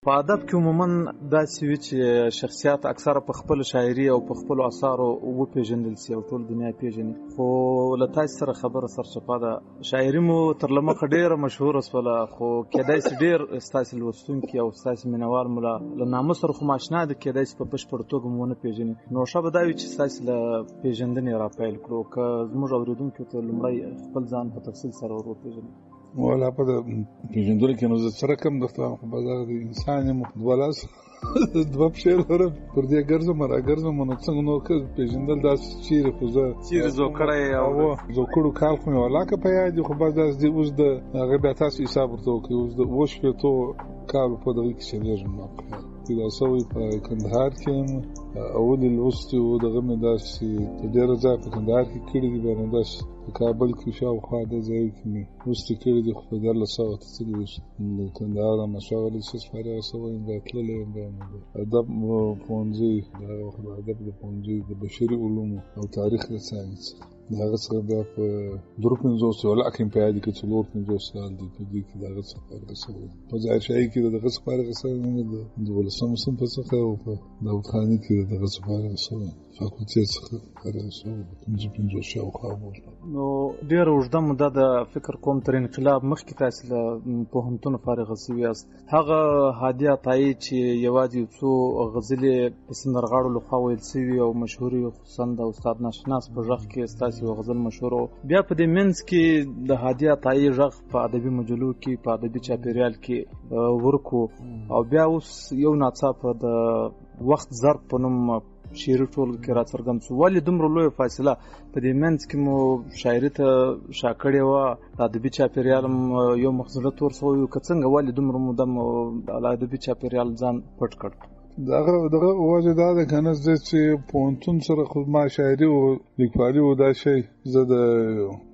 په ادب کې عموما داسې وي چې شخصیت اکثره په خپل شاعري او په خپل اثارو وپېژندل شي او ټول دنیا پیژني. خو له تاسو سره خبره سرچپه ده، شاعري مو تر لمخه ډېره مشهوره شوله، خو کېدای شي ډېر ستاسو لوستونکي او ستاسو مینوال مو له نامه سره خو ماشنا دي، کېدای شي په بشپړه توګه مو ونه پیژني. نو ښه به دا وي چې ستاسو له پیژندنې راپیل کړو، که زموږ اورېدونکو ته لومړی خپل ځان په تفصیل سره ور وپېژني. ولا په پیژندل کې نو زه سره کم دغه په بازار د انسان یم ولاس دوه پښې لرم پر دې ګرځم راګرځم نو څنګه نو کې پیژندل داس چیرې خو زه چیرې زوکړی او زوکړو کال خو مې ولاکه په یاد خو باز داس دی اوس د هغه بیا تاسو حساب ورته کوي اوس د وښ په تو کال په دغه کې شریږم نو دا سوي په کندهار کې اول لوستي او دغه مې داسې ډېر ځای په کندهار کې کړی دی باندې داس په کابل کې شاوخوا د ځای کې مې لوستي کړی دی خو په دغه ساعت څه دی د کندهار مشاغل څه فارغ سوي د تللې ادب پونځي د ادب د پونځي د بشري علوم او تاریخ د ساينس دغه څه بیا په دروپنځو سوال اکیم په یاد کې څلور پنځو سال دی په دې کې دغه څه فارغ سوي په ځای شي کې دغه څه فارغ سوي د ولسم سم په څه او په داوودخاني کې دغه څه فارغ سوي فاکولټي څخه فارغ سوي پنځو شاوخوا نو ډېر اوږده موده د فکر کوم تر انقلاب مخکې تاسو له پوهنتون فارغ شوي یاست. هغه هادي عطایي چې یوازې یو څو غزلې په سندرغاړو لخوا ویل شوي او مشهورې، خصوصا د استاد ناشناس په غږ کې ستاسو یو غزل مشهور و. بیا په دې منځ کې د هادي عطایي غږ په ادبي مجلو کې په ادبي چاپېریال کې ورکو او بیا اوس یو ناڅاپه د وخت ظرف په نوم شعري ټولګه کې راڅرګند شو. ولې دومره لویه فاصله په دې منځ کې مو شاعري ته شا کړې وه، د ادبي چاپېریال یو مخزله تور شوی و، که څنګه ولې دومره موده مو د ادبي چاپېریال ځان پټ کړ؟ دغه وجه دا ده کنه زه چې پونتون سره خو ما شاعري او لیکوالي و دا شی زه د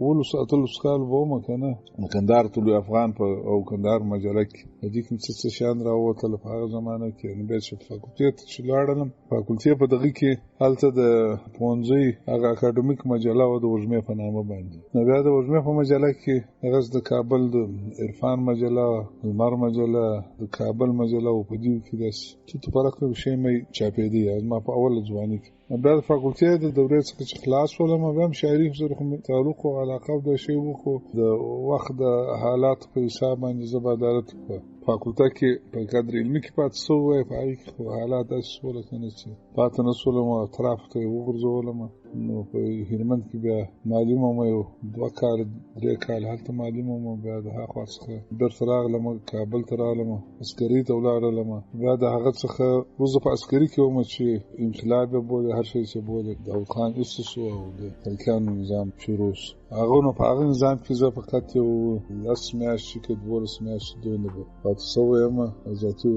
ولوس اتلوس کال وم کنه کندهار ټول افغان په او کندهار مجله کې دې کوم څه شان راوته په هغه زمانه کې نو به چې فاکولټي چې لاړم فاکولټي په دغه کې حالته د پونځي هغه اکاډمیک مجله او د وژمه په نامه باندې نو بیا د وژمه په مجله کې هغه د کابل د عرفان مجله، المر مجله، د کابل مجله او په دې کې داس چې په لکه شی مې چاپې دی ما په اول ځواني کې بیا د فاکولټي د دورې څخه چې خلاص ولم بیا شاعري سره تعلق او علاقه د شی وو د وخت د حالات په حساب باندې زبادارت په فاکولټه کې په کادر علمي کې پات سو وای په هغه کې حالات اسوله کنه چې پات نه سول مو اطراف ته وګرځولم نو په هرمند کې بیا معلومه مې دوه کال درې کال هلته معلومه مې بیا د هغه څخه درسراغ لم کابل ته رالم عسکري ته ولاړم بیا د هغه څخه وزه په عسکري کې وم چې انقلاب بوله هر شي چې بوله داود خان اسسو او د ترکان نظام شروع هغه نو په هغه نظام کې زه فقط یو لاس میاشتې کې دوه میاشتې دونه به پات سو یم ذاتي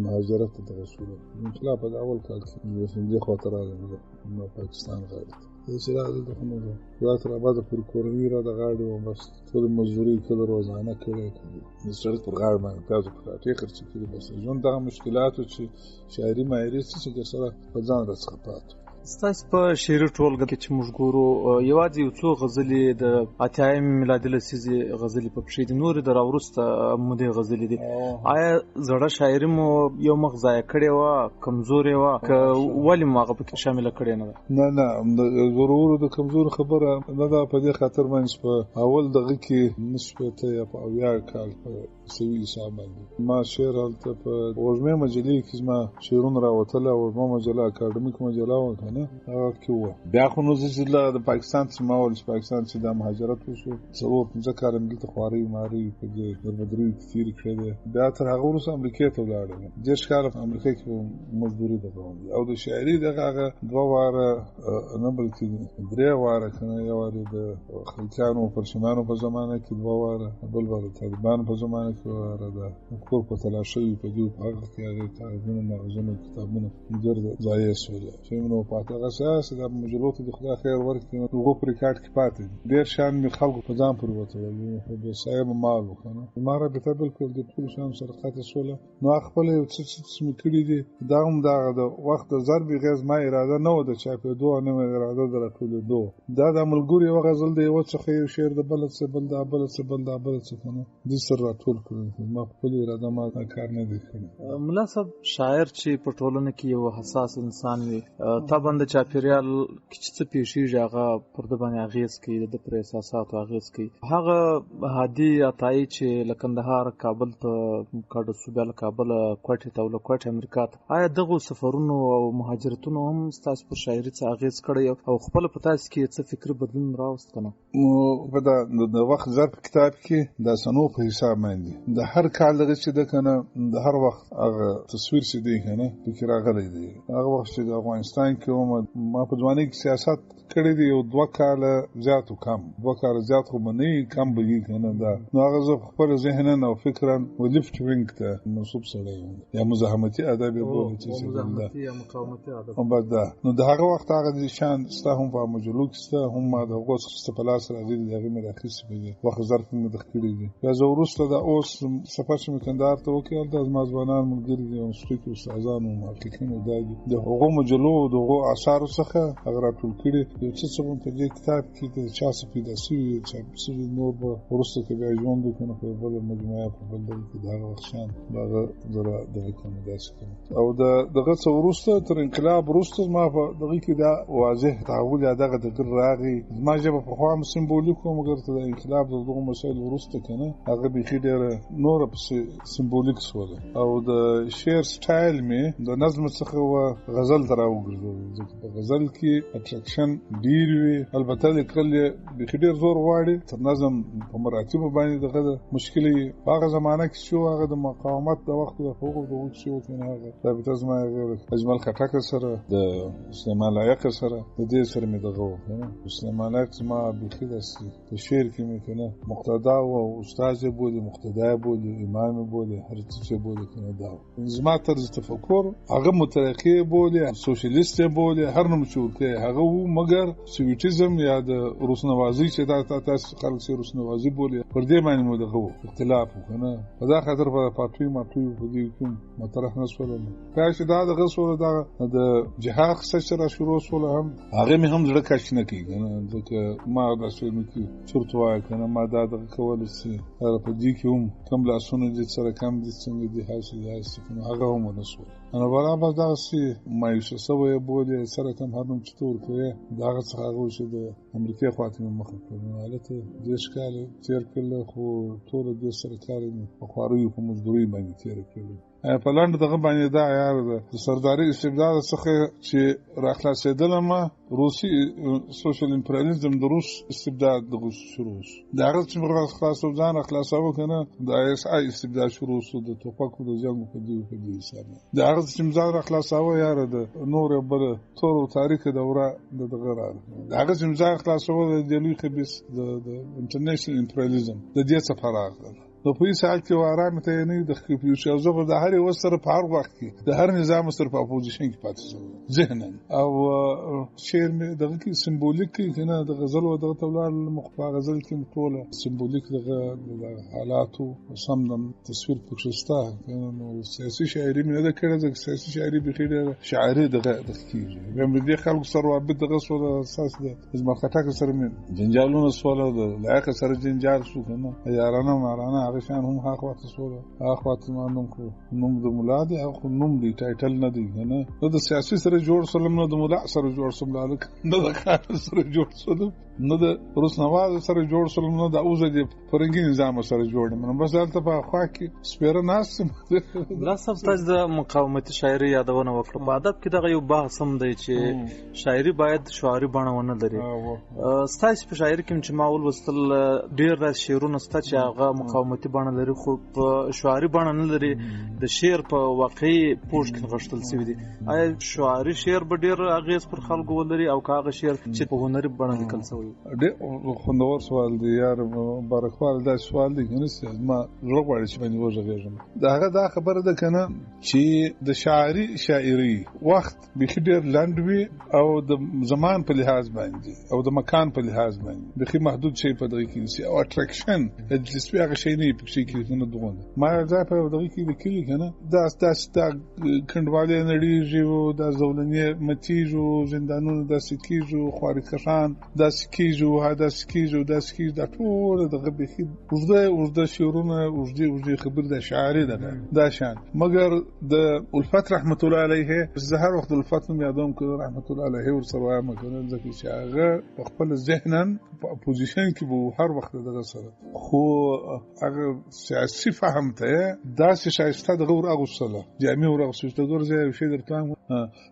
مهاجرت ته رسول انقلاب په اول کال کې د خاطر راغلی نو پاکستان غاړه چې راځي د کومه دا تر بعد پر کورنۍ را د غاړې و بس ټول مزدوري کله روزانه کړي د سړک پر غاړه باندې تاسو په ټاټي خرڅ کړي بس ژوند دا مشکلات چې شاعري ماهري څه سره په ځان راڅخه پات ستاسو په شعري ټولګه کې چې موږ ګورو یوازې یو څو غزلې د اتیایم میلادي لسیزې غزلې په پښې دي، نورې د راوروسته مودې غزلې دي. آیا زړه شاعري مو یو مخ ضایع کړې وه، کمزورې وه، که ولې مو هغه پکې شامله کړې نه ده؟ نه ضرور د کمزور خبره نه ده په دې خاطر باندې په اول دغه کې نسبته یا په اویا کال په سوي حساب باندې ما شعر هلته په وژمه مجلې کې ما شعرونه راوتله وژمه مجله اکاډمیک مجله و کنه هغه کې و بیا خو نو چې د پاکستان څخه ما ول پاکستان چې د مهاجرت وشو څلور پنځه کال دلته خواري ماري په دې دربدري کثیر کړی بیا تر هغه وروسته امریکا ته ولاړم د ښکار په امریکا کې مزدوري ده او د شاعري دغه دوه واره نه بلکې درې واره کنه یو واره د خلجانو پرشمانو په زمانه کې دوه واره بل واره طالبان په زمانه کې واره د کور په تلاشي په دې هغه کې هغه تعبونه مغزونه کتابونه مدر ځای سول چې نو پاتې اساس د مجلوت د خدای خیر ورکړي نو په ریکارډ کې پاتې ډیر شان می خلکو په ځان پر وته ول به صاحب مال وکنه ماره به تبل کول د ټول شان سرقات سول نو خپل څه مکړي دي دا هم د وخت ضرب غیظ ما اراده نه و د چا په دوه نه اراده درټول دوه دا د ملګری او غزل دی و څه خیر شعر د بل څه بل د کنه د سر راټول ما خپل اراده ما کار نه دی کړی. ملا صاحب شاعر چې په ټولنه کې یو حساس انسان وي طبعا د چاپیریال کې چې څه پیښیږي هغه پر د باندې اغیز کوي د پر احساساتو اغیز کوي. هغه هادي عطایي چې له کندهار کابل ته کډه صوبه له کابل کوټه ته ول کوټه امریکا ته آیا دغه سفرونو او مهاجرتونو هم تاسو په شاعري څه اغیز کړی او خپل په تاسو کې څه فکر بدلون راوست کنه؟ په د وخت ظرف کتاب کې د سنو په حساب باندې د هر کال دغه چې د کنه د هر وخت هغه تصویر چې دی کنه فکر راغلی دی. هغه وخت چې د افغانستان کې ما په ځواني کې سیاست کړی دی او 2 کال زیات او کم 2 کال زیات خو نه کم بږي کنه دا نو هغه زه خپل ذهن او فکرن ولفت وینګ ته منسوب سره یا مزاحمتي ادب بوله چې مزاحمتي یا مقاومتي ادب هم دا نو د هغه وخت هغه د شان ستا هم په مجلو کې ستا هم ما د غوښ استپلاس راځي دغه مې راخیسه به وخت ظرف مې دخلي دي یا زه ورسته د اوس سفر چې کندهار ته وکړ د ازمازوانان ملګری دي او ستوکي استادانو محققینو د هغو مجلو د هغو اثار څخه هغه راټول کړي یو څه په دې کتاب کې د چا څه پیدا شوی چې نور به ورسته کې بیا ژوند وکړي په بل مجموعه په بل ډول کې دا وخشان هغه زړه د کوم داسې او دغه څو ورسته تر انقلاب ورسته ما په دغه کې دا واضح تعامل دغه د راغی ما جبه په خوا سمبولیک او مګر ته د انقلاب دغه مسایل ورسته کنه هغه به خېډه نور په سمبولیک سول او د شعر سټایل می د نظم څخه و غزل دراو ګرځول ځکه په غزل کې اټریکشن ډیر وی البته لیکل به خېډه زور واړي تر نظم په مراتب باندې دغه مشکلې هغه زمانہ کې شو هغه د مقاومت د وخت د حقوق د وڅ شو کنه هغه ثابت ازما اجمل خټک سره د سلیمان لایق سره د دې سره می دغه کنه سلیمان لایق ما به خېډه د شعر کې می کنه مقتدا او استاد بولی مقتدا بولی امام بولی هر څه بولی کنه دا زما طرز تفکر هغه مترقی بولی سوشلیست بولی هر نوم چورته هغه مګر سویټیزم یا د روسنوازی چې دا تاسو خلک سي روسنوازی بولی پر دې باندې مو دغه اختلاف کنه په دا خاطر په پاتوي ماتوي په دې کوم مطرح نه سولم کاش دا دغه سوله دا د جهاد سره شروع سوله هم هغه می هم زړه کاش نه کیږي ځکه ما دا سوله کې چورته وای کنه ما دا دغه کول سي په دې کې هم کم لاسونه دي سره کم دي څنګه دي حاصل کنه هغه هم نسو انا برابر دا سي مایوسه سوې بوله سره کم هرم چتور کوي دا څنګه هغه شه د امریکای خاطر مخه کوي حالته د ښکاله تیر کله خو ټول د سرکاري په خواري په مزدوري باندې تیر کړي په لاندې دغه باندې دا عیار ده د سرداري استبداد څخه چې راخلاصېدل ما روسي سوشل امپریالیزم د روس استبداد دغه شروع دا هغه چې خلاصو ځان خلاصو کنه د اس آی استبداد شروع شو د توپکو د ځان په دې حساب دا هغه چې ځان خلاصو یار ده نور بل تور تاریخ دوره دغه راغله دا هغه چې ځان خلاصو د لوی خبيث د انټرنیشنل امپریالیزم د دې څخه راغله نو په هیڅ حال کې واره مته نه د خپل شو زغ د هر وسر په هر وخت کې د هر نظام سره په اپوزیشن کې پاتې شو ذهنا او شعر مې دغه کې سمبولیک کې نه د غزل او د تولار مخفا غزل کې ټوله سمبولیک دغه حالاتو سمدم تصویر پکښستا نو سیاسي شاعري مې نه کړې د سیاسي شاعري به خېره شاعري دغه کېږي هم دې خلکو سره وابد دغه سره اساس د ازمر خټک سره مې جنجالونه سواله د لایق سره جنجال شو کنه یارانه مارانه شان هم هغه وخت سره هغه وخت نوم کو نوم د مولا دی او نوم دی ټایټل نه دی نه نو د سیاسي سره جوړ سلم نه د مولا سره جوړ سم لاله نه د کار سره جوړ سلم نه د روسنواز سره جوړ سلم نه د اوزه دی فرنګي نظام سره جوړ من بس دلته په خوا کې سپیره ناس لا سب تاسو د مقاومتي شاعري یادونه وکړه په ادب کې دغه یو بحث هم دی چې شاعري باید شعاري بڼه ونه لري ستاسو په شاعري کې چې معول وستل ډیر را شعرونه ستاسو هغه مقاومتي بڼه لري خو په شعاري بڼه نه لري د شعر په واقعي پوښ کې غشتل شوی دی آیا شعاري شعر به ډیر اغیز پر خلکو ولري او کاغه شعر چې په هنري بڼه لیکل شوی ډېر خوندور سوال دی یار بارکوال دا سوال دی کنه ما زړه غواړي چې باندې وژغېږم دا خبره ده کنه چې د شاعري وخت به ډېر لاند وي او د زمان په لحاظ باندې او د مکان په لحاظ باندې به محدود شي په دغه کې او اټریکشن د جسمي هغه شي نه په کې نه دغونه ما ځا په دغه کې لیکلي کنه دا کندواله نړیږي او د زولنې متیجو زندانونو د سکیجو خوارکشان د کېږي او داسې کېږي او داسې کېږي، دا ټول دغه بیخي اوږده شعرونه، اوږدې خبرې، د شاعري دا شان. مګر د الفت رحمت الله علیه، زه هر وخت د الفت نوم یادوم که رحمت الله علیه ورسره وایم، ځکه چې هغه په خپل ذهنا په اپوزیشن کې به هر وخت دغه سره، خو هغه سیاسي فهم ته داسې ښایسته دغه ور اغوستله، جامې ور اغوستل چې ګور زه یو شی درته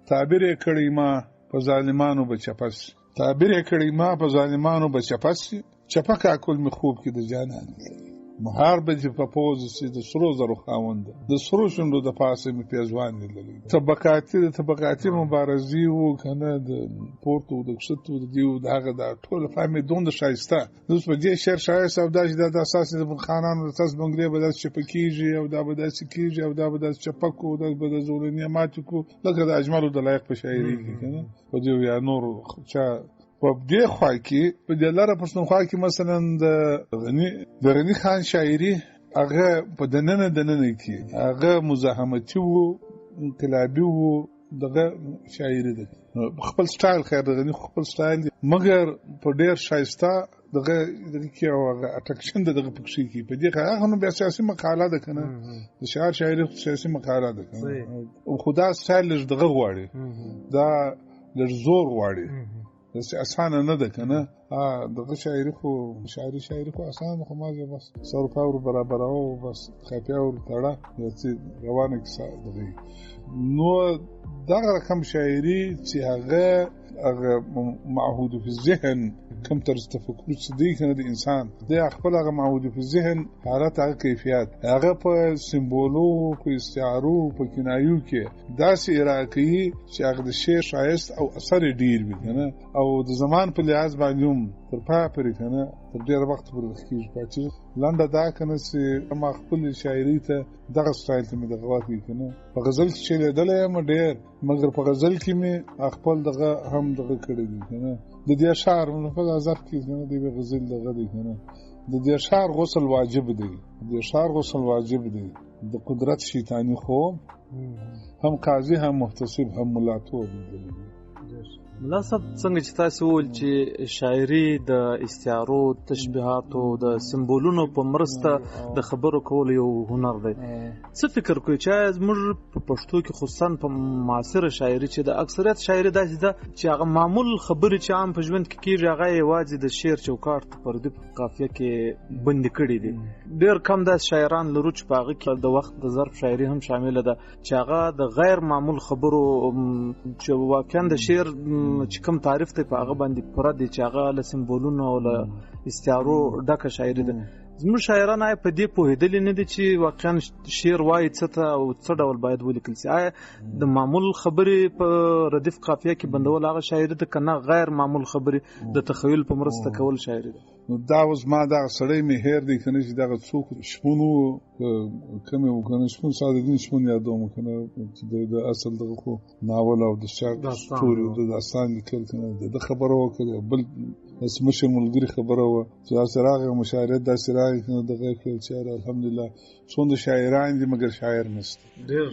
تعبیر یې کړی ما په ظالمانو به چپس، تعبیر یې کړی ما په ظالمانو به چپس، چپه کاکل می خوب کې د جانان مهار به چې په پوز سي د سرو زرو خاوند، د سرو شوندو د پاسه می پیزوان لري. طبقاتي مبارزي وو کنه، د پورتو د کښتو د دیو دغه د ټول فهمې دوند شایسته. اوس په دې شعر شاعر صاحب د اساس د خانانو د تاس بنگلې به د چپکیږي او دا به د سکیږي او دا به د چپکو د به د زولنی ماتکو، لکه د اجمل د لایق په شاعري کې کنه په دې یا نور چا په دې خوا کې په دې لاره پښتونخوا کې مثلا د غنی خان شاعري هغه په دننه کې هغه مزاحمتي وو، انقلابي وو، دغه شاعري ده خپل سټایل، خیر د غنی خپل سټایل دی، مګر په ډیر شایسته دغه کې هغه اټریکشن دغه پکښې کې په دې هغه نو بیا سیاسي مقاله ده کنه، د شاعر شاعري سیاسي مقاله ده کنه، او خدا سټایل دغه غواړي، دا لږ زور غواړي، اسانه نه ده کنه. دغه شاعري خو اسانه خو ماځه بس سر پاور برابر او بس خپیا ور تړه چې روانه کیسه دغه نو دغه رقم شاعري چې هغه معهود فی الذهن کم طرز تفکر چې دی کنه د انسان د خپل هغه معهود فی الذهن حالت، هغه کیفیت، هغه په سمبولو، په استعارو، په کنایو کې داسې عراقي چې هغه د شعر شایست او اثر ډیر وي کنه، او د زمان په لحاظ باندې تر پای پورې کنه تر ډیر وخت پورې کیږي. پاتې لنډه دا کنه چې ما خپل شاعري ته دغه سټایل ته مې دغه واقعي کنه په غزل کې چې لیدلې یم ډیر، مګر په غزل کې مې خپل دغه هم دغه کړی دی کنه. د دې شعر په ظرف کې کنه د غزل دغه دی کنه، د دې شعر غسل واجب دی، د قدرت شیطانی خو هم قاضي هم محتسب هم ملاتو دی. ملا صاحب څنګه چې تاسو ول چې شاعري د استعارو، تشبیهاتو، د سمبولونو په مرسته د خبرو کول یو هنر دی، څه فکر کوئ چې زموږ په پښتو کې خصوصا په معاصره شاعري چې د اکثریت شاعري داسې ده چې هغه معمول خبرې چې عام په ژوند کې کیږي هغه یوازې د شعر چوکاټ په پردي قافیه کې بندي کړي دي. ډېر کم داسې شاعران لرو چې په هغه کې د وخت د ظرف شاعري هم شامله ده چې هغه د غیر معمول خبرو چې واقعا د شعر چې کوم تعریف ته په هغه باندې پوره دي چې هغه له سمبولونو او له استعارو ډکه شاعري ده. زموږ شاعران په دې پوهېدلي نه دي چې واقعا شعر وایي څه ته او څه ډول باید ولیکل شي. آیا د معمول خبرې په ردیف قافیه کې بندول هغه شاعري ده که نه غیر معمول خبرې د تخیل په مرسته کول شاعري ده؟ نو دا اوس ما دغه سړی مې هیر دی کنه چې دغه څوک شپونو کومه وکنه شپون صادقین شپون یادوم کنه چې د اصل دغه خو ناول او د شعر ستوري د داستان لیکل کنه د خبرو وکړه بل اسمشه ملګری خبره و چې اسراغه مشاعره د اسراغه کنه دغه چې الحمدلله څومره شاعران دي مګر شاعر نشته، ډېر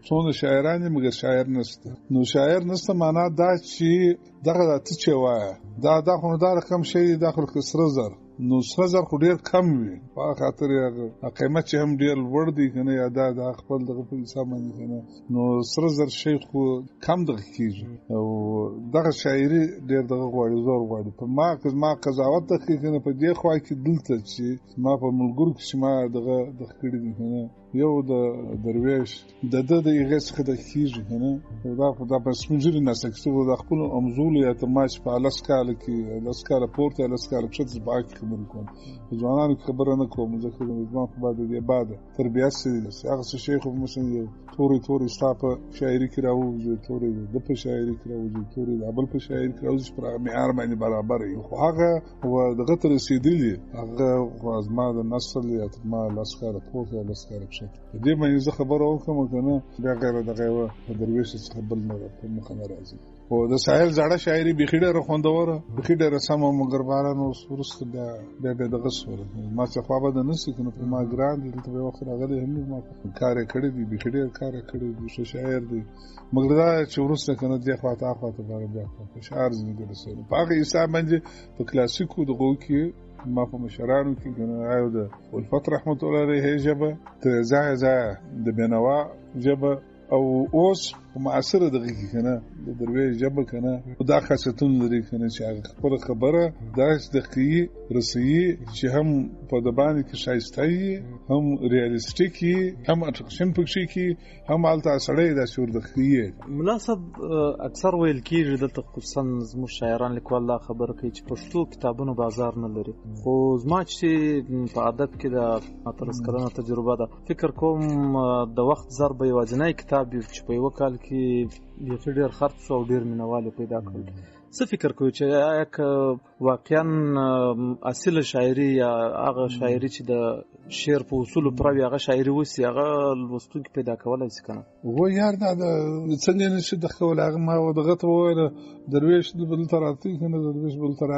څومره شاعران دي مګر شاعر نشته. نو شاعر نشته معنا دا چې دغه ته چې وای دا خو دا رقم شي داخل کسره زر، نو سره زر خو ډیر کم وي په خاطر هغه قیمت چې هم ډیر لوړ دی کنه، یا دا خپل دغه په حساب باندې کنه، نو سره زر شي خو کم دغه کیږي او دغه شاعري ډیر دغه غواړي زور غواړي. په ما قضاوت ته کنه په دې خوا کې دلته چې ما په ملګرو کې ما دغه کړی دی کنه، یو د درویش د هغه څخه د کیږي کنه، دا په سمجري نسکسو د خپل امزول یا تماش په لاسکاله کې لاسکاله پورته لاسکاله شت باقي خبرې کوم، ځوانانو خبره نه کوم، ځکه د ځوان په بعد دی بعد تربیات سي هغه شیخ مثلا یو توري ستاپه شاعري کې راوځي، توري د په شاعري کې راوځي، توري د بل په شاعري کې راوځي پر معیار باندې برابر یو، خو هغه دغه تر رسیدلی هغه خو ازما د نسل یا ما لاسکاله پورته لاسکاله شو دې باندې زه خبره وکم کنه بیا غیر دغه و په درویش څخه بل نه مخ نه راځي او د ساحل زړه شاعري بخې ډېره خوندوره بخې ډېره سمه مګر بارانو ورسته بیا دغه سوره ما څه خو به نه نسی کنه په ما ګران دي ته وخت راغلی هم ما کار کړی دی بخې ډېر کار کړی دی شاعر دی مګر دا چې ورسته کنه دی خواته باندې بیا په شعر زنده رسول په هغه حساب باندې په کلاسیکو دغه کې ما په مشرانو کې کنه آیو د الفت رحمت الله علیه جبه ترزا د بنوا جبه او اوس معاصره دغه کې کنه د درویش جبه کنه دا خاصیتونه لري کنه چې خپل خبره داس دقیق رسي چې هم په د باندې کې شایستای هم ریالیستیکي هم اټرکشن پکې کې هم الته سړی د شور دقیق مناسب اکثر ویل کېږي د خصوصا زموږ شاعران لیکوال الله خبره کوي چې پښتو کتابونو بازار نه لري خو زما چې په ادب کې د اترسکرانه تجربه ده فکر کوم د وخت ضرب یوازینی کتاب چې په یو کال کې ډېر خرڅ او ډېر مینوال پیدا کړل څه فکر کوي چې واقعا اصل شاعري یا هغه شاعري چې د شعر په اصول پر هغه شاعري وسی هغه لوستونکو پیدا کولای شي کنه و یار دا څنګه نشي د خول هغه ما دغه ته وره درویش بل تراتي کنه درویش بل تر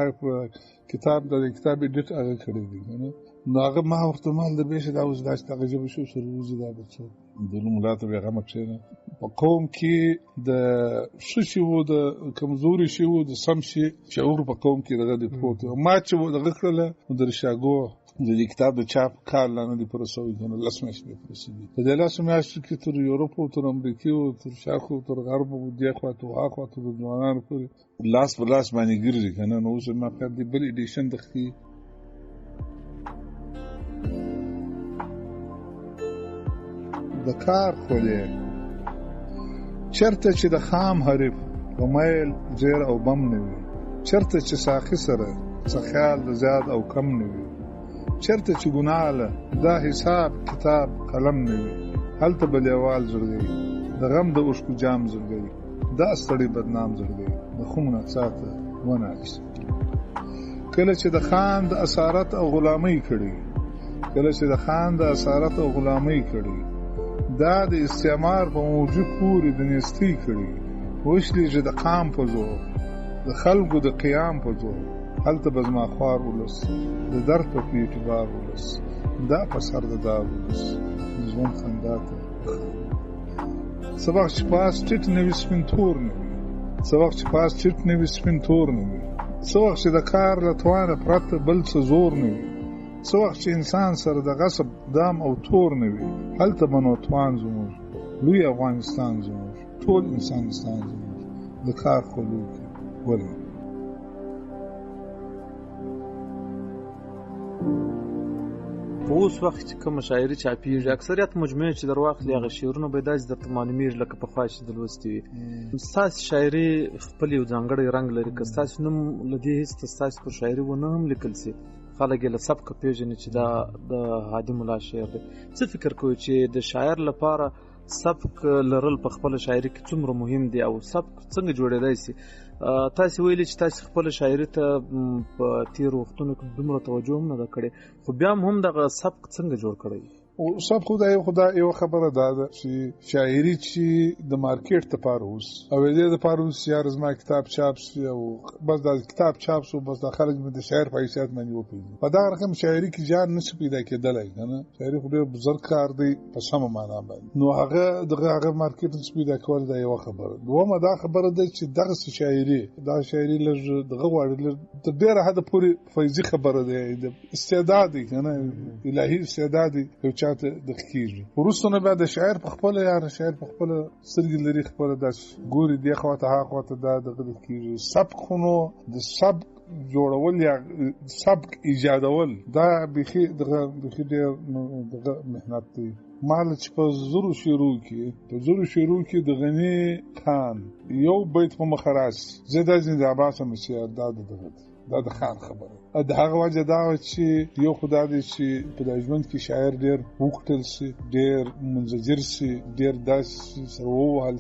کتاب د کتاب ډیټ هغه کړی دی کنه نو هغه ما ورته مال د بشه دا اوس داسې هغه جبه شو سره وزي دا بچو د ملاته به غمه کښینه په قوم کې د شوشي وو د کمزوري شي وو د سم شي شعور په قوم کې دغه د پروت ما چې دغه کړل د رشاګو د کتاب د چاپ کار لاندې د پروسوي کنه لاسمش به پروسوي په دې لاسمش کې تر یورپ او تر امریکا او تر شرق او تر غرب او د اخواتو د ځوانانو پورې لاس په لاس باندې ګرځي کنه نو اوس ما په دې بل ایډیشن د خي د کار خولې چرته چې د خام حریف غمیل زیر او بم نوي چرته چې ساخي سره څه خیال د زیاد او کم نوي چرته چې ګناله دا حساب کتاب قلم نوي هلته بلیوال زړګي د غم د اوشکو جام زړګي دا ستړي بدنام زړګي د خمونه ساته وناس کله چې د خان د اسارت او غلامۍ کړي کله چې د خان د اسارت او غلامۍ کړي دا د استعمار په موجود پورې د نستی کړي وشلی چې د قام په زور د خلقو د قیام په زور هلته بزما خوار ولس د درد په اعتبار ولس دا په سر د دار ولس ځوان خنداته سبق چې پاس ټیټ نوی سپین تور نوی سبق چې پاس ټیټ نوی سپین تور نوی سبق چې د کار لتوانه پرته بل څه زور نوی څو وخت چې انسان سره د غصب دام او تور نه وي هلته بنو توان زموږ لوی افغانستان زموږ ټول انسانستان زموږ د کار خلوک ولې په اوس وخت چې کوم شاعري چاپیږي اکثریت مجموعه چې درواخلي هغه شعرونه به داسې درته معلومیږي لکه په خوا چې د لوستي وي ستاسې شاعري خپل یو ځانګړی رنګ لري که ستاسې نوم له دې هېڅ ستاسې پر شاعري ونه هم لیکل سي خلک یې له سبکه پېژني چې دا د هادي ملا شعر دی څه فکر کوئ چې د شاعر لپاره سبک لرل په خپله شاعري کې څومره مهم دی او سبک څنګه جوړېدای سي تاسې ویلي چې تاسې خپله شاعري ته په تېرو وختونو کې دومره توجه هم نه ده کړې خو بیا هم دغه سبک څنګه جوړ کړی او سب خدای یو خبره ده چې شاعري چې د مارکیټ ته پاروس او دې د پاروس یار زما کتاب چاپ شو او بس دا کتاب چاپ شو بس د خلک د شاعر په حیثیت باندې وپیږي په دا رقم شاعري کې جان نشي پیدا کېدلای کنه شاعري خو ډېر بزرګ کار دی په سم معنا باندې نو هغه مارکیټ نشي پیدا کول دا یو خبره دومره دا خبره ده چې دغه شاعري لږ دغه وړل د ډېر حد پورې فایزي خبره ده د استعداد کنه الهي استعداد چاته د کیږي ورسونه بعد شاعر په خپل شاعر په خپل سرګ لري خپل د ګوري دی خواته ها خواته د کیږي سبق خونو د سبق جوړول یا سبق ایجادول دا بخي دغه ډېر مهنت دی مال چې په زورو شروع کې د غنی خان یو بیت په مخراس زیاده عباس مسیار دا دغه دا د خان خبره د هغه وجه دا چې یو خدای دی چې په ژوند کې شاعر ډیر وکټل سي ډیر منزجر سي ډیر داسې سره وهل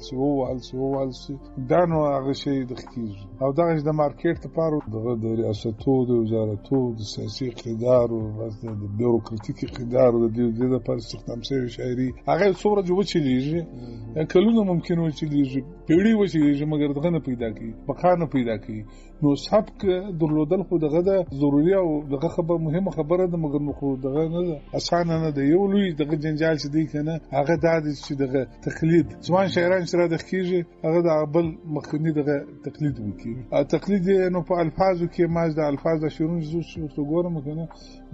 دا نو هغه شی د کیږي او دا د مارکیټ لپاره د ریاستو د وزارتو د سیاسي اقتدار او د بیوروکراتیک اقتدار د دې لپاره استخدام شوی شاعري هغه څومره جو چلیږي کلونه ممکن و چلیږي پیړۍ و چلیږي مګر دغه نه پیدا کی بقا نه پیدا کی نو سبک درلودل خو دغه د ضروري او دغه خبره مهمه خبره ده مګر خو دغه نه اسانه نه دی یو لوی دغه جنجال چې دی کنه هغه د چې دغه تقلید ځوان شاعران سره د کیږي هغه د بل مخکنی دغه تقلید وکړي تقلید نو په الفاظو کې ماز د الفاظ شروع شو ګورم کنه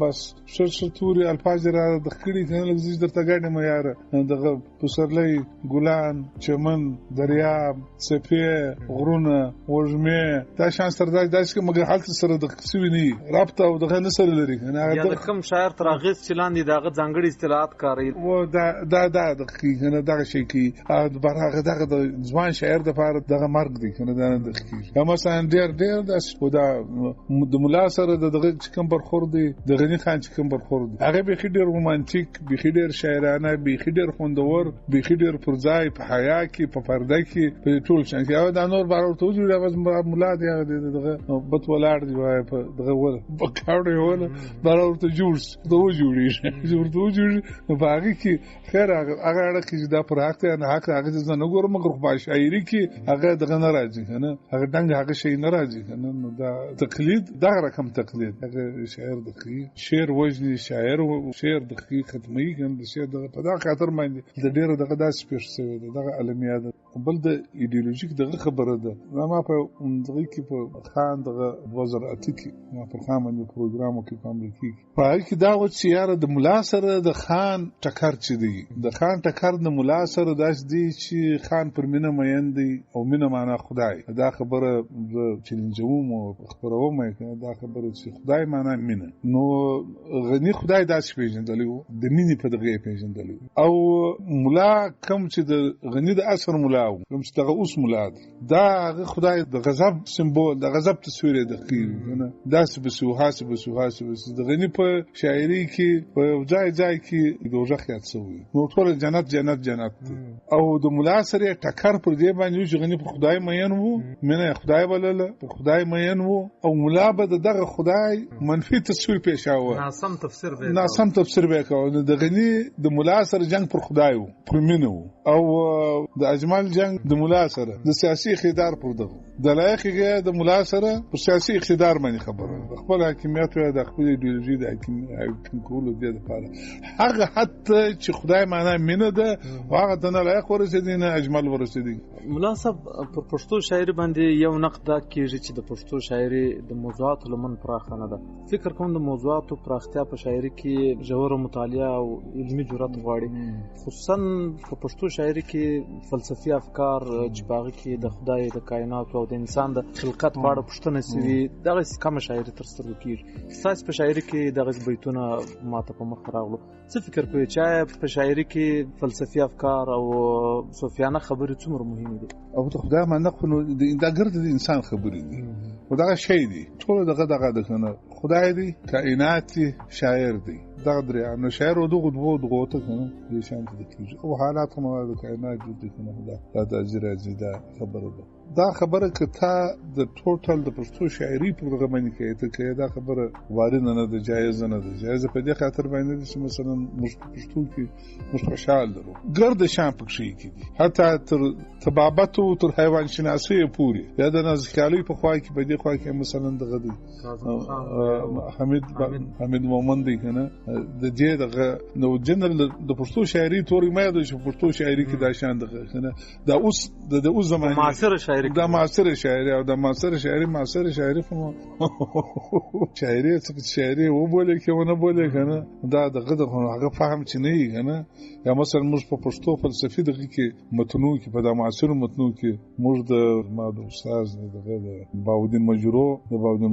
بس شرطوري الفاظ را د خړې کنه لږ درته ګاډه مې یار دغه پسرلی ګلان چمن دریاب سپه غرونه وژمه دا شان سردار داسې مګر حالت سره د قصوی نه رابطه او دغه نسل لري کنه دا کوم شاعر تراغیز چلاندې دغه ځانګړي اصطلاحات کاری و دا د کنه دغه شي کې برغه دغه د ځوان شاعر د فار دغه مرګ دی کنه دا د خیر مثلا ډیر د سودا د ملا سره دغه کوم برخورد دی د غنی خان کوم برخورد هغه به ډیر رومانټیک به ډیر شاعرانه به ډیر خوندور به ډیر پرځای په حیا کې په پرده کې په ټول شان کې او دا نور بارو ته جوړه بس مولا دی دغه بت ولاړ دی په دغه ول بکاړې ول بارو ته جوړي نو باغی کې خیر هغه اړه کې دا پر حق نه حق هغه ځنه ګورم مګر په شاعري کې هغه دغه ناراضي کنه هغه دنګ هغه شی ناراضي کنه نو دا تقلید دا رقم تقلید هغه شاعر دغه شعر وجني شاعر او شعر دغه ختمي کنه د شعر دغه په دا خاطر باندې د ډیره دغه داس پیښ شوی دغه علمیات بل د ایدئولوژیک دغه خبره ده ما په دغه کې په خان دغه وزارت کې ما په خان باندې پروګرامو کې کوم لیکي په هغه کې دا و چې یاره د ملا سره د خان ټکر چي دی د خان ټکر د ملا سره داس دی چې خان پر مینه مین دی او مینه معنا خدای دا خبره چیلنجوم او خبروم دا خبره چې خدای معنا مینه نو غنی خدای داس پیژندلی د مینې په دغه پیژندلی او ملا کوم چې د غنی د اثر ملا کوم چې دغه اوس ملا دا خدای د غضب سمبول د غضب تصویر د کیږي داس بسوهاسه د غنی په شاعري کې په ځای کې دوزخ یاد شوی نو ټول جنت او د ملا سره ټکر پر دې باندې چې غنی په خدای مین وو مینه خدای ولله په خدای مین وو او ملا به دغه خدای منفي تصویر پېښاوه ناسم تفسیر وکاو د غنی د ملا سره جنگ پر خدای وو پر مینه وو او د اجمل جنگ د ملا سره د سیاسي اقتدار پر دغه د لایقه د ملا سره په سیاسي اقتدار باندې خبره خپل حاکمیت او د خپل ایدئولوژي د حاکم کولو د لپاره هغه حتی چې خدای معنا مینه ده هغه د نه لایق ورسېدي نه اجمل ورسېدي مناسب پر پښتو شاعري باندې یو نقد کیږي چې د پښتو شاعري د موضوعات لمن پراخه نه ده فکر کوم د موضوعات پراختیا په شاعري کې ژوره مطالعه او علمي جرأت غواړي خصوصا په پښتو شاعري کې فلسفي افکار چې باغ کې د خدای د کائنات او د انسان د خلقت په اړه پوښتنه سوي دغه کوم شاعري تر سترګو کیږي تاسو په شاعري کې دغه بیتونه ماته په مخ راغلو څه فکر کوئ چې په شاعري کې فلسفي افکار او صوفیانه خبرې څومره مهمه دي او ته خدای باندې خو دا ګرد د انسان خبرې دي او دا شی دی ټول دغه کنه خدای دی کائنات شاعر دی دغه درې نو شاعر او دغه دوه ته کنه د شان ته کیږي او حالات هم د کائنات دي کنه دا زیرا خبره ده دا خبره کته د ټوټل د پښتو شاعري په دغه باندې کې ته کې دا خبره وارد نه ده جایز نه ده جایز په دې خاطر باندې چې مثلا پښتو کې مشخصال درو ګرد شان پکې کېږي حتی تر طبابت او تر حیوان شناسي پوری یا د نازکالي په خوا کې په دې خوا کې مثلا دغه حمید مومند دی کنه د دې دغه نو جنرال د پښتو شاعري توري مې د پښتو شاعري کې دا شان دغه کنه دا اوس د اوس زمانه معاصر شاعري دا معاصر شاعري او د معاصر شاعري په شاعري و بوله کې ونه بوله کنه دا دغه هغه فهم چې نه کنه یا مثلا موږ په پښتو فلسفي دغه کې متنو کې په د معاصر متنو کې موږ د ماده استاد دغه باودین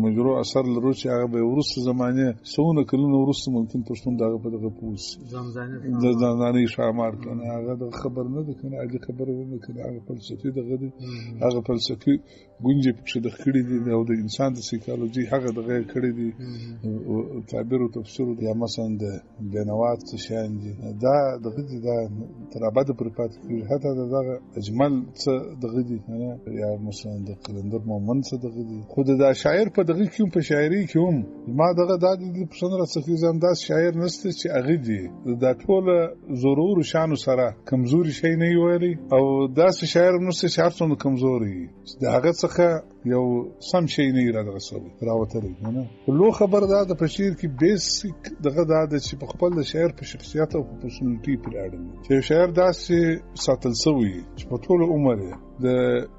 مجرو اثر لرو چې هغه به ورسره زمانه سونه کلونه ورسره ممکن پښتون دغه په دغه پوس زمزانه شامار کنه هغه د خبر نه ده کنه هغه خبره نه کنه هغه فلسفي دغه هغه دغه فلسفي ګونجې پکې د کړي دي او د انسان د سایکالوژي هغه دغه کړي دي تعبیر او تفسیر یا مثلا د بنوات څه شان دي دا دغه دي دا تر ابد پر پات حتی دغه اجمل څه دغه دي یا مثلا د قلندر مومن څه دغه دي خود دا شاعر په دغه کې په شاعري کې هم ما دغه د پسند راڅخه زمدا شاعر نسته چې هغه دي دا ټول ضرور شان سره کمزوري شي نه ویلي او دا شاعر نسته چې هر څومره کمزوري دا هغه څخه یو سم شي نه راوتلی نه لو خبر دا د پشیر کې بیسیک دغه دا چې په خپل شاعر په شخصیت او په پرسونالټي پر اړه چې شاعر داسې ساتل سوی چې په ټول عمر د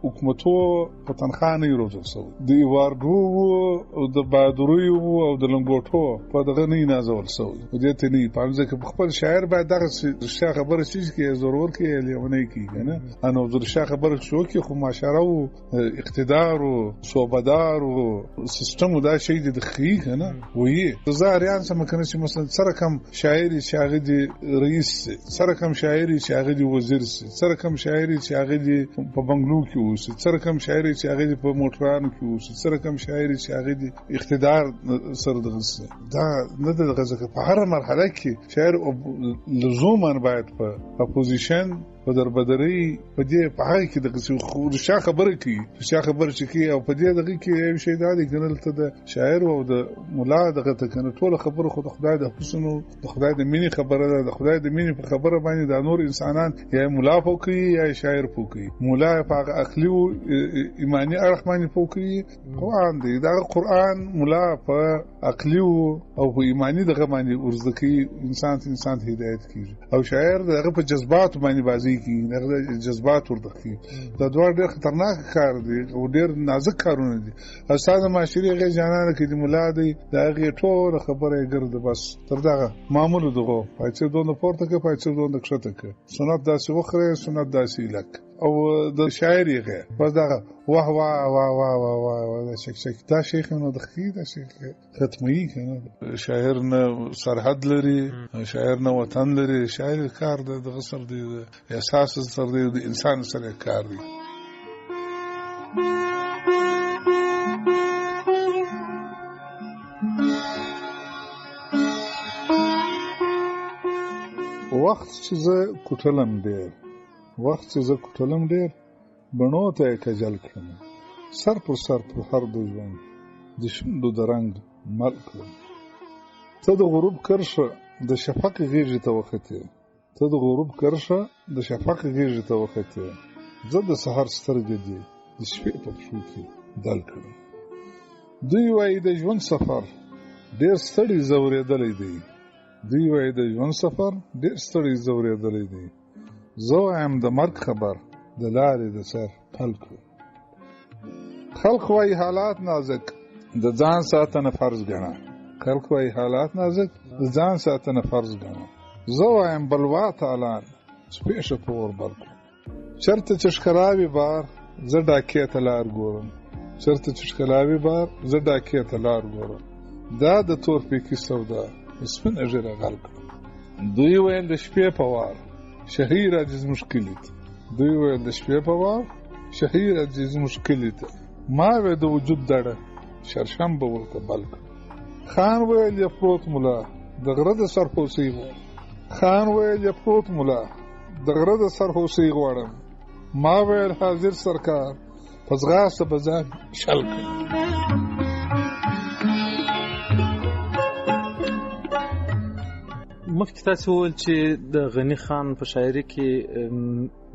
حکومتو په تنخانه روزل سوی د واردو او د بادروي او د لنګوټو په دغه نه نازول سوی د دې ته نه پامځه کې خپل شاعر باید دغه رښتیا خبره شي چې ضرور کې لیونه کیږي نه انو د رښتیا خبره شو کې خو معاشره او اقتدار او صوبدار او سیستم دا شي د خې نه وې زاریان سم کنه چې مثلا سره کم شاعري چې هغه دی رئیس سره کم شاعري چې هغه دی وزیر سره کم شاعري چې هغه دی په بنگلو کې اوسي سره کم شاعري چې هغه دی په موټرانو کې اوسي سره کم شاعري چې هغه دی اقتدار سره دغه دا نه دغه ځکه په هر مرحله کې شاعر لزوما باید په اپوزیشن په دربدري په دې په هغه کې د خو شا خبره کوي شا خبره چې کوي او په دې دغه کې یو شی دا دی کنه ته د شاعر او د مولا دغه ته کنه ټول خبره خو د خدای د حسن او د خدای د مینې خبره ده د خدای د مینې په خبره باندې د نور انسانان یا مولا فوقي یا شاعر فوقي مولا په عقلي او ایمانی اړخ باندې فوقي قرآن دی دا قرآن مولا په عقلي او په ایمانی دغه باندې ورزکي انسان هدایت کیږي او شاعر دغه په جذبات باندې بازي کی دغه جذبات ورته کی دا دوه ډېر خطرناک کار دي او ډېر نازک کارونه دي استاد معاشري غي جانانه کې د مولا دی دا غي ټول خبره ګرځي بس تر دغه معمول دغه پاتې دونه پورته کې پاتې دونه کښته کې سنت داسې وخره سنت داسې لک او د شاعري غي بس دغه واه واه واه واه واه واه شک دا شیخ نو د خې دا شیخ ختمي کنه شاعر نه سرحد لري شاعر نه وطن لري شاعر کار د غسر دی احساس سره دی د انسان سره کار دی وخت چې زه کوټلم ډېر بڼو ته کجل کړم سر پر هر د ژوند د شونډو د رنګ مل کړم ته د غروب کرشه د شفق غیږې ته وختې زه د سحر سترګې دي د شپې په پښو کې دل کړم دوی وایي د ژوند سفر ډېر ستړی زورېدلی دی زه وایم د مرګ خبر د لارې د سر پل کړو خلق وایي حالات نازک د ځان ساتنه فرض ګڼه زه وایم بلوا تعالی سپیشه په اور بل کړو چرته چې ښکلاوي بار زه ډاکې ته لار ګورم دا د تور پیکي سودا سپین اژره غل کړو دوی ویل د شپې په وار شهیر عزیز مشکلیت ما وې د وجود دړه شرشم به ورته بلک خان ویل یا پروت مولا د غره د سرحوسی غواړم ما ویل حاضر سرکار پزغاسه بزان شل کړ مخکې تاسو وویل چې د غني خان په شاعري کې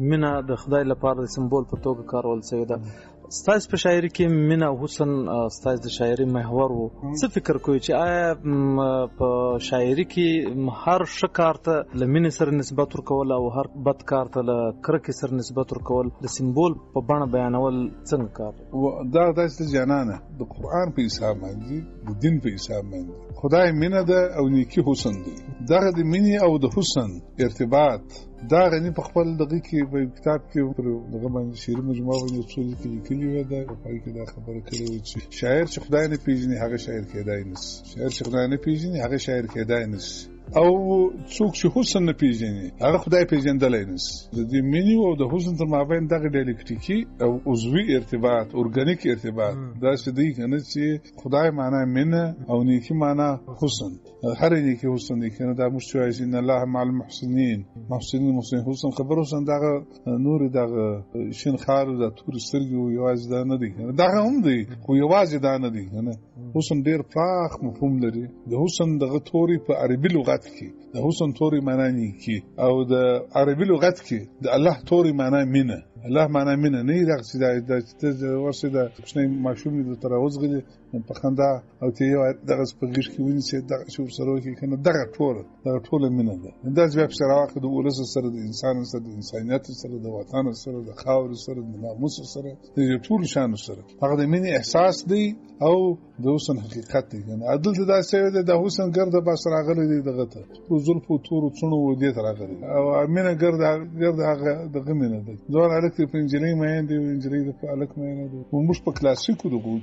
مینه د خدای لپاره د سمبول په توګه کارول شوې ده ستاسو په شاعري کې مینه او حسن ستاسو د شاعري محور وو څه فکر کوئ چې آیا په شاعري کې هر ښه کار ته له مینې سره نسبت ورکول او هر بد کار ته له کرکې سره نسبت ورکول د سمبول په بڼه بیانول څنګه کار دا داسې جانانه د قرآن په حساب باندې د دین په حساب باندې خدای مینه ده او نیکی حسن دی دغه د مینې او د حسن ارتباط دا غني په خپل دغه کې په کتاب کې دغه باندې شعري مجموعه باندې څو لیکلي وي دا په کې دا خبره کړې و چې شاعر چې خدای نه پیژني هغه شاعر کېدای نشي او څوک چې حسن نه پیژني هغه خدای پیژندلای نشي. د دې مینې او د حسن تر مابین دغه ډیالکټیکي او عضوي ارتباط اورګانیک ارتباط دا چې دی کنه چې خدای معنا مینه او نیکی معنا حسن. هر نیکی حسن دی کنه دا مشوایي ان الله مع المحسنين محسنين حسن خبر حسن دغه نور دغه شین خار د تور سترګو یوازې دا نه دی کنه دا هم دی خو یوازې دا نه دی کنه. حسن ډیر پراخ مفهوم لري. د حسن دغه توري په عربي لغت کې د حسن توري معنی نیکی او د عربي لغت کې د الله توري معنی مینه. الله معنا مینه نه راځي دا ورسې دا شنه ماشوم د تراوز غلي په خندا او ته یو دغه سپګیش کې ونی چې دغه شور سره کې کنه دغه ټول مینه ده. دا ځواب سره واخد د ولس سره د انسان سره د انسانيت سره د وطن سره د خاور سره د ناموس سره د ټول شان سره هغه د مینه احساس دی او د حسن حقیقت دی. کنه عدل دا څه دی د حسن ګرد بس راغلی دی دغه ته او زلف او تور څونو و دې راغلی او مینه ګرد هغه دغه مینه ده. دوه الک په انجلۍ مې دی انجلۍ د الک مې نه دی. موږ په کلاسیکو دغه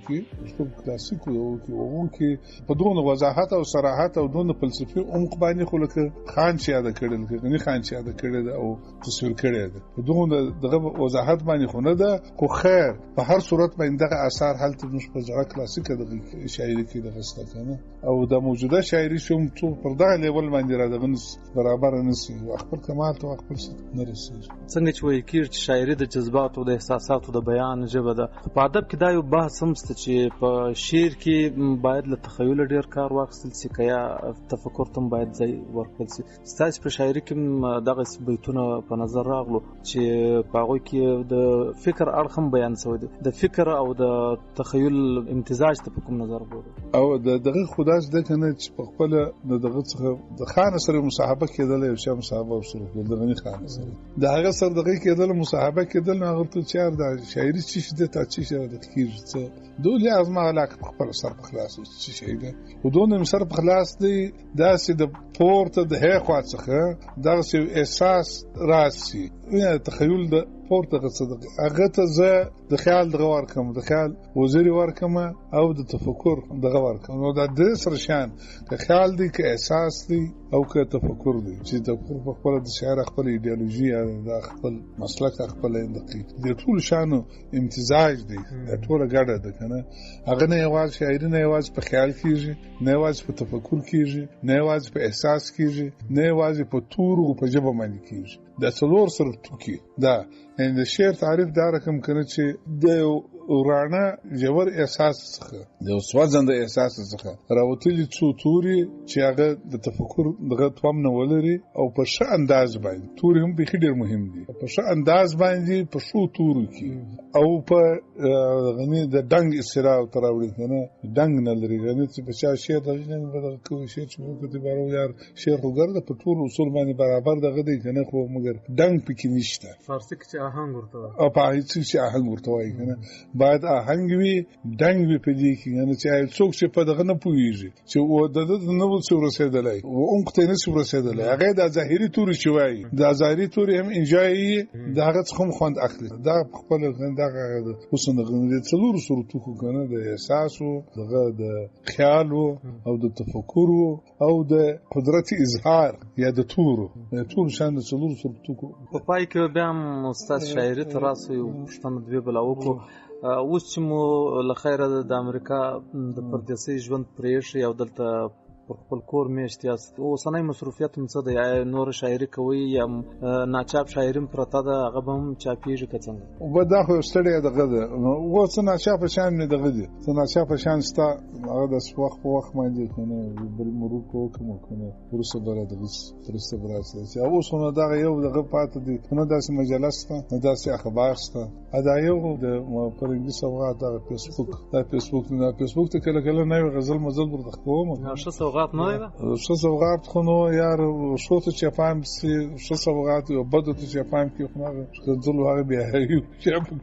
کې په دونه وضاحت او صراحت او دونه فلسفي عمق باندې خو لکه خان چې یاد کړل غني خان چې یاد کړل او تصویر کړی دی په دونه دغه وضاحت باندې خو نه ده خو خیر په هر صورت باندې دغه آثار حالت موږ په ځای کلاسیکه د شاعري کې دغه ستنه او د موجوده شاعري شوم ټو پر دغه لیول باندې را دغه برابر نه سي خپل کمال ته خپل نه رسي. څنګه چې وایي چې شاعري د جذبات او د احساساتو د بیان ژبه ده. په ادب کې دا یو بحث هم ست چې په شعر کې باید له تخیل ډیر کار واخیستل شي کیا تفکر تم باید ځای ورکړل شي. ستاسو په شاعري کې دغه بیتونه په نظر راغلو چې په هغه کې د فکر اړخ هم بیان شوی دی. د فکر او د تخیل امتزاج ته په کوم نظر ګورئ؟ او دغه خداس د کنه چې په خپل دغه څخه د خان سره مصاحبه کېدل یو شی مصاحبه وسره د غني خان سره د هغه سره دغه کېدل مصاحبه کېدل نه هغه ته چار د شاعري چې د تا چې د تکیږي څه دوی لازم علاقه خپل سر په خلاص چې شي ده او دونه سر په خلاص دی داسې د پورته د هي خوا څخه دغه احساس راسي یا تخیل د پورته غصدق هغه ته زه د خیال دغه ورکم د خیال وزیر ورکم او د تفکر دغه ورکم نو د دې سره شان که خیال دی که احساس دی او که تفکر دی چې د خپل د شعر خپل ایدئولوژي د خپل مسلک خپل اندقي د ټول شانو امتزاج دی د ټول ګډه ده کنه هغه نه یوازې شاعري نه یوازې په خیال کېږي نه یوازې په تفکر کېږي نه یوازې په احساس کېږي نه یوازې په تور او په ژبه باندې کېږي د څلور سره ټوکی دا ان د شعر تعریف دا رقم کنه چې د ورانه جوړ احساس څخه د سوځند احساس څخه راوتلي څو توري چې هغه د تفکر دغه توام نه ولري او په ښه انداز باندې توري هم به ډېر مهم دي په ښه انداز باندې په شو تورو کې او په غني د دنګ اسرا او تراوړي کنه دنګ نه لري غني چې په شا شعر دغه نه بدل کوي شعر چې موږ ته بارو یار شعر وګرځي په ټول اصول باندې برابر دغه دی کنه خو مګر دنګ پکې نشته فارسی کې آهنګ ورته او په هیڅ چې آهنګ ورته وایي کنه باید آهنګ وي دنګ وي په دې کې کنه چې څوک چې په دغه نه پويږي چې و د نه وڅ ورسېدلای او اونکته نه ورسېدلای هغه د ظاهري توري چې وایي د ظاهري توري هم انجایي دغه څخه خوند اخلي دا خپل دغه حسن غنډې څلور صورتو کنه د احساس او دغه د خیال او د تفکر او د قدرت اظهار یا د تورو ټول شان د څلور صورتو په پای کې بیا استاد شاعري تراسو یو پښتنه دوی بلاوکو اوس چې مو لخيره د امریکا د پردیسي ژوند پرېښ یو دلته خپل کور میشت یاست او سنای مصروفیت هم څه دی نور شاعري کوي یا ناچاپ شاعریم پرته ده هغه به هم چاپیږي که څنګه و دا خو ستړی دغه ده و څه ناچاپ شان نه دغه دي څه ناچاپ شان ستا هغه د وخت په وخت باندې کنه بل مرو کوم کنه ورسره بره د ورسره بره چې اوس نو دا یو دغه پات دي نو داسې مجلس ته نو داسې اخبار سته ادا یو د پرنګي سوغات د فیسبوک ته کله کله نه غزل مزل ورته کوم څه سوغات نه ده څه سوغات خو نو یار شو ته چې فهم سي څه سوغات او بده ته چې فهم کې خو نه غزل هغه بیا یو چې په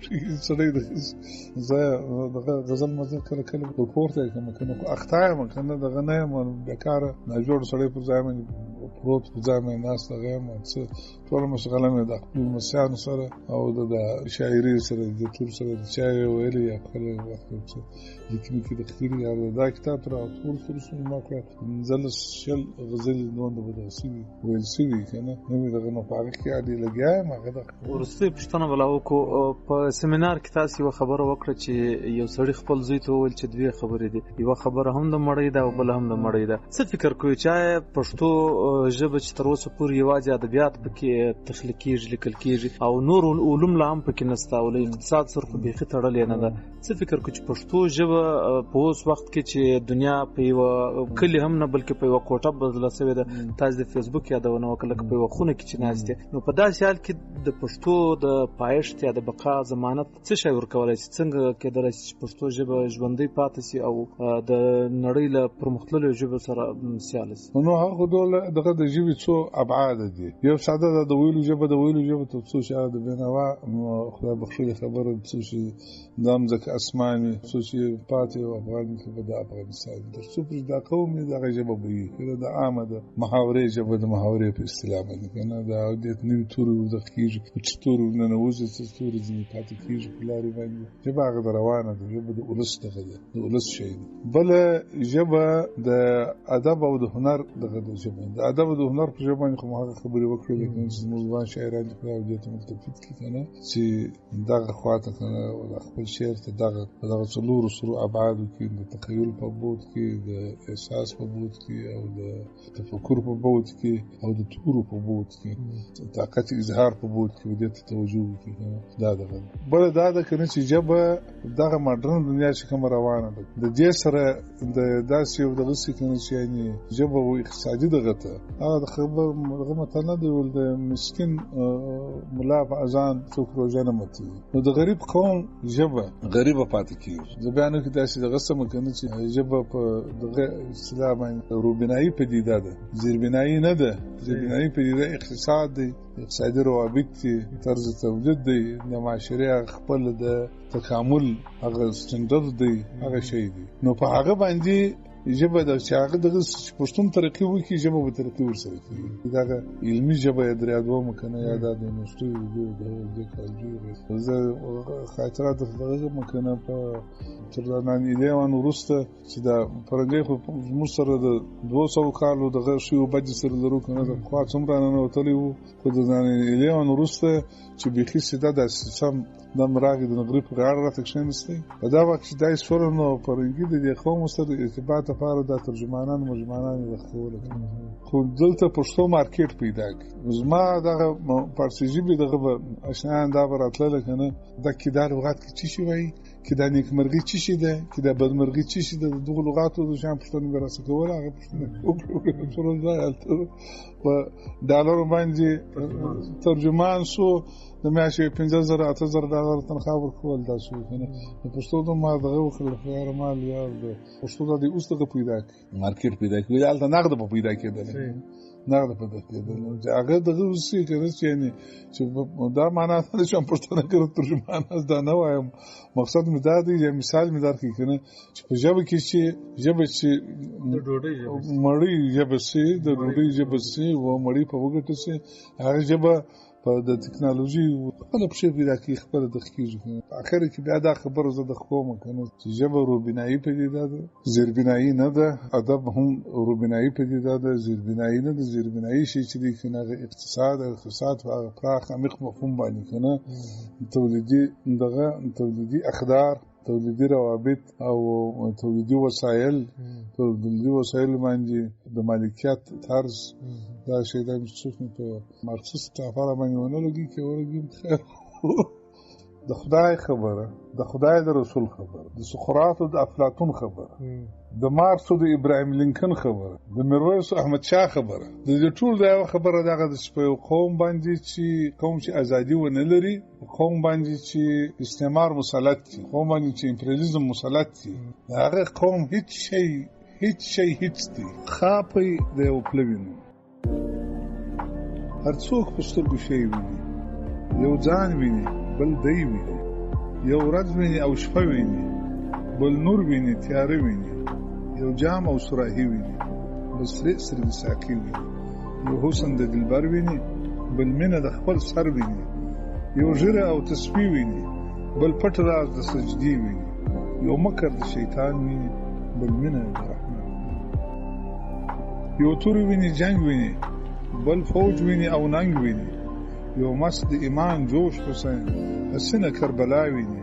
سړی د زه دغه غزل مزل کله کله په پورته کوم کنه اخطا مکنه دغه نه بیکار نه جوړ سړی پر ځای باندې پروت په ځای مې ناست هغه یم څه ټوله مشغله مې د خپلو لمسیانو سره او د شاعري سره د ټول سره د چا یې ویلي یا خپله وخت څه لیکنې کې د خیري یا دا کتاب تر ټول سره ما کړه 15 غزل نو د بدو سوي ویل سوي کنه نو دغه نو پاره کې اړ لګیا هغه د ورسته پښتنه ولاو کو په سیمینار کې تاسو یو خبره وکړه چې یو سړی خپل زوی ته ویل چې دوی خبرې دي یو خبره هم د مړی دا او بل هم د مړی دا څه فکر کوي چې پښتو ژبه چې تر اوسه پورې یوازې ادبیات پکې تخلیقي لیکل کېږي او نور علوم لا هم پکې نشته او اقتصاد سره خو بیخي تړلې نه ده څه فکر کوي چې پښتو ژبه په اوس وخت کې چې دنیا په یو کلی هم نه بلکې په یو کوټه بدله شوې ده تاسو د فیسبوک یادونه وکړه په یو خونه کې چې ناشته نو په داسې حال کې د پښتو د پایښت یا د بقا ضمانت څه شی ورکولای شي څنګه کېدای شي چې پښتو ژبه ژوندۍ پاتې شي او د نړۍ له پرمختللو ژبو سره سیال شي نو هغه ډول دغه د ژبې څو ابعاد دي یو ساده د ویلو ژبه د ویلو ژبه ته څو شي د بنوا خدای بخښي خبره څو شي دام ځکه اسماني څو شي پاتې او افغاني کې د افغانستان د څو پر د قوم دغه ژبه وي د عامه د محاورې ژبه د محاورې په اصطلاح باندې کنه دا د نیو تور د کیږي چې تور نه نوځي چې تور ځنی پاتې کیږي په لارې باندې ژبه هغه روانه ده ژبه د ولس دغه د ولس شي بل ژبه د ادب او د هنر دغه د ژبه د ادب او د هنر په ژبه باندې کومه خبرې وکړې چې موږ شاعران په دې ته متفق کنه چې دغه خواته کنه او خپل شعر ته دغه څلور سرو ابعاد کې د تخیل په بود کې د احساس په بود کې او د تفکر په بود کې او د تور په بود کې طاقت اظهار په بود کې د توجه کې دا دغه بل دا د کنه چې ژبه دغه ماډرن دنیا چې کوم روانه ده د دې سره د داسې یو د غسی کنه چې یعنی ژبه او اقتصادي دغه ته هغه خبر دغه متنه دی ول د مسكين ملا په اذان څوک روزانه متي نو د غریب قوم ژبه غریبه پاتې کیږي زبانو کې داسې دغه سم کنه چې ژبه په دغه اسلام روبنایي پدیده ده زیربنایي نه ده زیربنایي پدیده اقتصاد دی اقتصادي روابط دي طرز تولید دی د معاشري خپل د تکامل هغه ستندرد دی هغه شی دی نو په هغه باندې ژبه د شاګرد د پښتون ترقی وکي ژبه به ترقی ورسره کوي دا علمي ژبه دریا مکنه یا د نوشتي د کالجو زه خاطرات دغه مکنه په ترلانان ایلیوان ورسته چې دا پرنګي خو موږ سره د 200 کالو دغه شی وبد سره درو کنه د خوا څومره نه وتلی وو خو د ایلیوان ورسته چې بيخي سیده د سیستم د مراغ د نغری په غاړه راټکشنسته په دا وخت چې دای سورنو پرنګي د قوم سره ارتباط لپاره د ترجمانان مجمانان وختول خو دلته پښتو مارکیټ پیدا کی زما دغه فارسی ژبه دغه آشنا دا براتله کنه د کیدار لغت کې چی شي وای کې د نیکمرغي چی شي ده کې د بدمرغي چی شي ده دغه لغاتو د شام پښتون براسه کوله هغه پښتون ټول ځای په ډالر باندې ترجمان شو د میاشتې 50,000 $8,000 تنخواه ورکول دا شو کنه په پښتو د ما دغه خلفیار مال یا د پښتو د اوسه پیدا کی مارکیټ پیدا کی ولې الته نقد په پیدا کېدل نقد په پیدا کېدل هغه دغه وسی کنه چې دا معنا څه چې پښتون کې ترجمان دا نه وایم مقصد مې دا دی چې مثال مې درکې کنه چې په ژبه کې چې د ډوډۍ مړی ژبه سي د ډوډۍ ژبه سي و مړی په وګټه سي هغه ژبه د ټکنالوژي خپل په شی پیدا کی خپل د خکیږي اخر کې بیا دا خبره زده کوم کنه چې ژبه روبنایي پدیده ده زیربنایي نه ده ادب هم روبنایي پدیده ده زیربنایي نه ده زیربنایي شي چې د کنه اقتصاد او پراخ عمیق مفهوم باندې کنه تولیدي اقدار تولیدي روابط او تولیدي وسایل باندې د مالکیت طرز دا شی د څوک په مارکسیست طرفه باندې ونلګي کې ورګي خیر د خدای خبره د خدای د رسول خبره د سقراط او د افلاطون خبره د مارکس او د ابراهیم لینکن خبره د میرویس احمد شاه خبره د ټول دا خبره دغه د قوم باندې چې قوم چې ازادي ونه لري قوم باندې چې استعمار مسلط دي قوم باندې چې امپریالیزم مسلط دي هغه قوم هیڅ دي خاپي د یو پلوینو هر څوک په سترګو شي ویني یو ځان ویني بل دی ویني یو ورځ ویني او شپه ویني بل نور ویني تیاره ویني یو جام او سراهی ویني بل سره ساقي ویني یو حسن د دلبر ویني، بل مینه د خپل سر ویني، یو ژیره او تسبیح ویني، بل پټ راز د سجدي ویني، یو مکر د شیطان ویني، بل مینه د رحمان ویني، یو تور ویني جنگ ویني، بل فوج ویني او ننګ ویني، یو مست د ایمان جوش حسین حسینه کربلا ویني،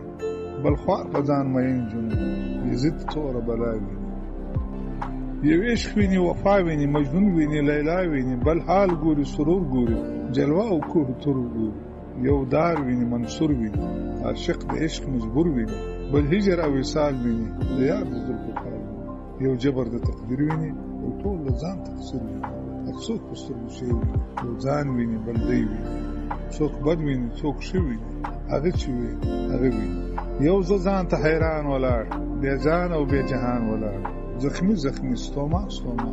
بل خوار په ځان مین جنون یزید توره بلا ویني، یو عشق ویني وفا ویني مجنون ویني لیلا ویني، بل حال ګوري سرور ګوري جلوه او کوه تور ګوري، یو دار ویني منصور ویني عاشق د عشق مجبور ویني، بل هجر او وصال ویني د یار د زلفو خال ویني، یو جبر د تقدیر ویني او ټول له ځان تقصیر ویني، هر څوک په سترګو شی ویني، یو ځان ویني بل دی ویني، څوک بد ویني څوک ښه ویني، هغه چې وي هغه ویني، یو زه ځان ته حیران ولاړ بې ځان او بې جهان ولاړ، زخمی زخمی ستوما ستوما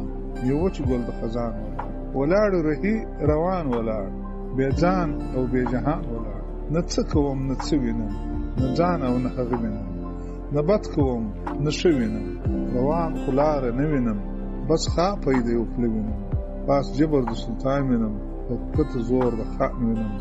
یو وچ ګل د خزان ولاړ رهي روان ولاړ، بې ځان او بې جهان ولاړ، نه څه کوم نه څه وینم، نه ځان او نه هغه وینم، نه بد کوم نه ښه وینم، روان خو لاره نه وینم، بس خا پیدا یو پله وینم، پاس جبر د سلطان وینم، په کته زور د خان وینم،